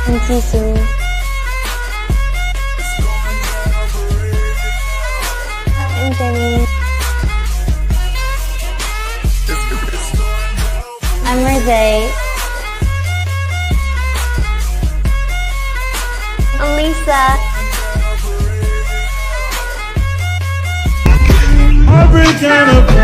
I'm Jisoo. I'm Jenny. I'm Roseye. I'm Lisa. Heartbreak and a